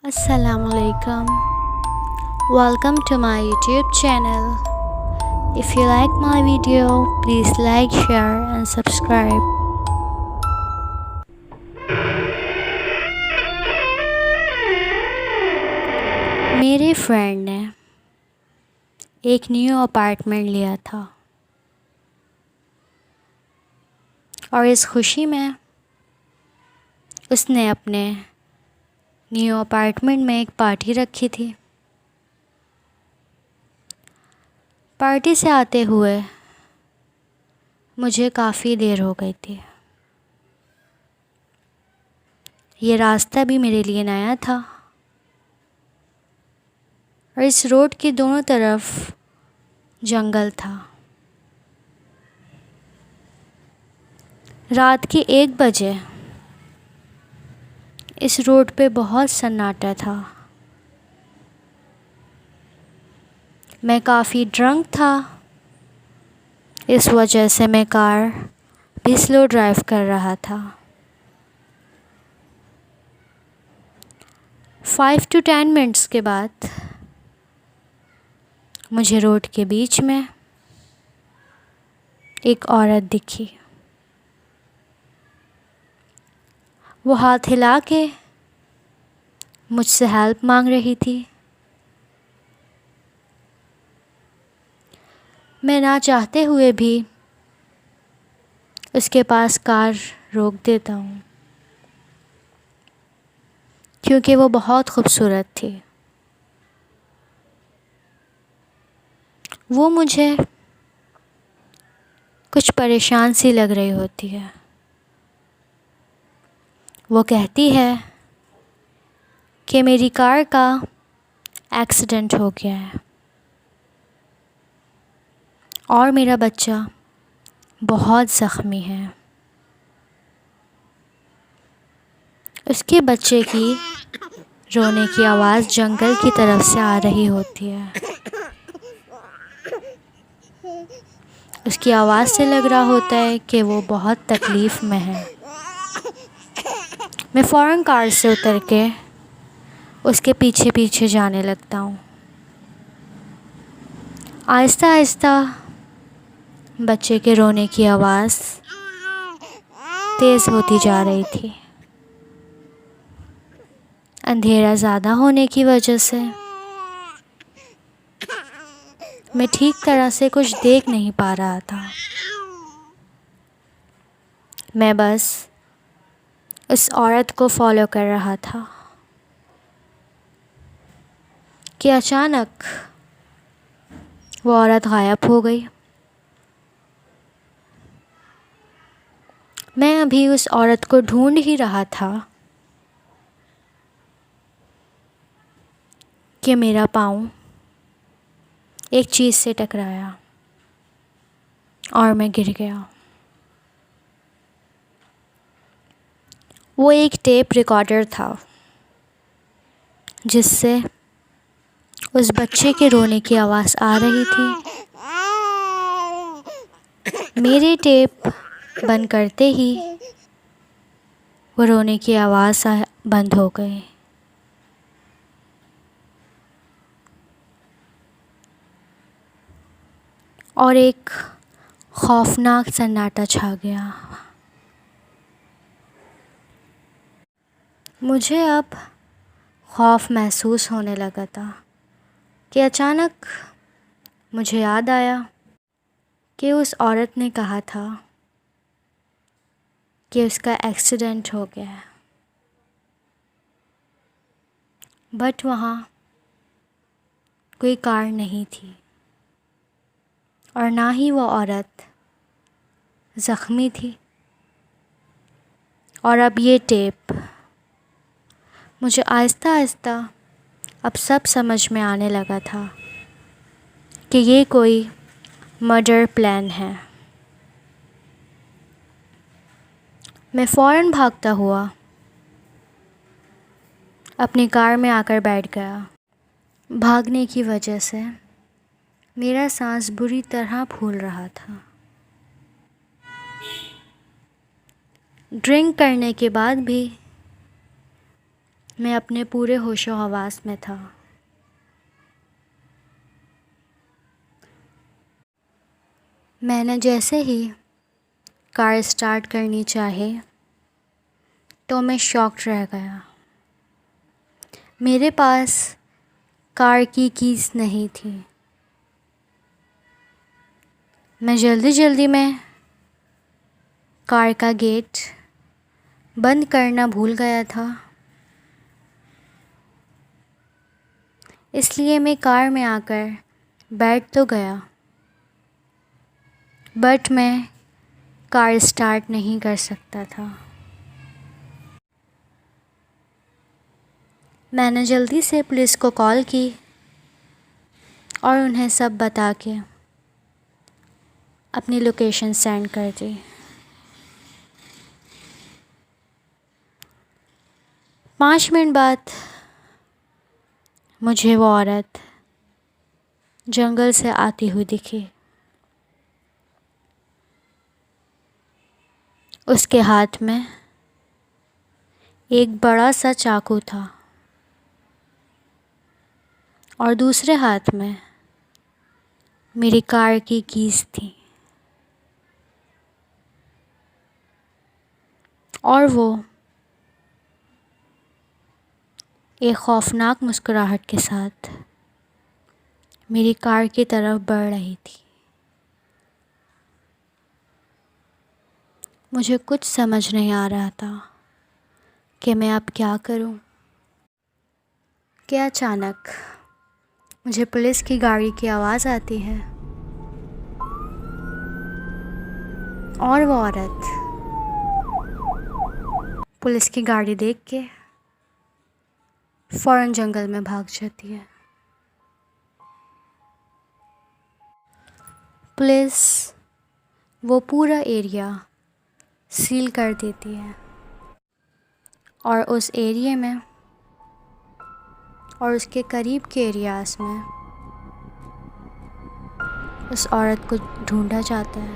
Assalamualaikum. Welcome to my YouTube channel. If you like my video, please like, share and subscribe. मेरे friend ने एक new apartment लिया था और इस खुशी में उसने अपने न्यू अपार्टमेंट में एक पार्टी रखी थी। पार्टी से आते हुए मुझे काफ़ी देर हो गई थी। ये रास्ता भी मेरे लिए नया था और इस रोड के दोनों तरफ जंगल था। रात के 1 बजे इस रोड पे बहुत सन्नाटा था। मैं काफ़ी ड्रंक था, इस वजह से मैं कार भी स्लो ड्राइव कर रहा था। 5 to 10 मिनट्स के बाद मुझे रोड के बीच में एक औरत दिखी। वो हाथ हिला के मुझसे हेल्प मांग रही थी। मैं ना चाहते हुए भी उसके पास कार रोक देता हूँ क्योंकि वो बहुत खूबसूरत थी। वो मुझे कुछ परेशान सी लग रही होती है। वो कहती है कि मेरी कार का एक्सीडेंट हो गया है और मेरा बच्चा बहुत ज़ख्मी है। उसके बच्चे की रोने की आवाज़ जंगल की तरफ से आ रही होती है। उसकी आवाज़ से लग रहा होता है कि वो बहुत तकलीफ़ में है। मैं फ़ौरन कार से उतर के उसके पीछे पीछे जाने लगता हूँ। आहिस्ता आहिस्ता बच्चे के रोने की आवाज़ तेज़ होती जा रही थी। अंधेरा ज़्यादा होने की वजह से मैं ठीक तरह से कुछ देख नहीं पा रहा था। मैं बस उस औरत को फॉलो कर रहा था कि अचानक वो औरत गायब हो गई। मैं अभी उस औरत को ढूंढ ही रहा था कि मेरा पाँव एक चीज़ से टकराया और मैं गिर गया। वो एक टेप रिकॉर्डर था जिससे उस बच्चे के रोने की आवाज़ आ रही थी। मेरे टेप बंद करते ही वो रोने की आवाज़ बंद हो गई। और एक खौफनाक सन्नाटा छा गया। मुझे अब खौफ महसूस होने लगा था कि अचानक मुझे याद आया कि उस औरत ने कहा था कि उसका एक्सीडेंट हो गया है, बट वहाँ कोई कार नहीं थी और ना ही वो औरत ज़ख्मी थी। और अब ये टेप मुझे आहिस्ता आहिस्ता अब सब समझ में आने लगा था कि ये कोई मर्डर प्लान है। मैं फ़ौरन भागता हुआ अपनी कार में आकर बैठ गया। भागने की वजह से मेरा सांस बुरी तरह फूल रहा था। ड्रिंक करने के बाद भी मैं अपने पूरे होशो हवास में था। मैंने जैसे ही कार स्टार्ट करनी चाहे तो मैं शॉक्ड रह गया। मेरे पास कार की कीज़ नहीं थी। मैं जल्दी जल्दी में कार का गेट बंद करना भूल गया था, इसलिए मैं कार में आकर बैठ तो गया, बट मैं कार स्टार्ट नहीं कर सकता था। मैंने जल्दी से पुलिस को कॉल की और उन्हें सब बता के अपनी लोकेशन सेंड कर दी। पाँच मिनट बाद मुझे वो औरत जंगल से आती हुई दिखी। उसके हाथ में एक बड़ा सा चाकू था और दूसरे हाथ में मेरी कार की कीज़ थी, और वो एक खौफनाक मुस्कुराहट के साथ मेरी कार की तरफ बढ़ रही थी। मुझे कुछ समझ नहीं आ रहा था कि मैं अब क्या करूं। कि अचानक मुझे पुलिस की गाड़ी की आवाज़ आती है और वो औरत पुलिस की गाड़ी देख के फ़ौरन जंगल में भाग जाती है। पुलिस वो पूरा एरिया सील कर देती है और उस एरिया में और उसके करीब के एरियाज़ में उस औरत को ढूंढा जाता है,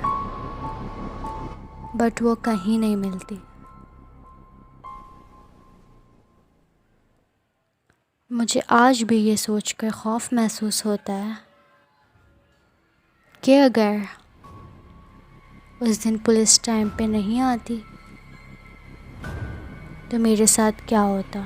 बट वो कहीं नहीं मिलती। मुझे आज भी ये सोचकर खौफ महसूस होता है कि अगर उस दिन पुलिस टाइम पे नहीं आती तो मेरे साथ क्या होता।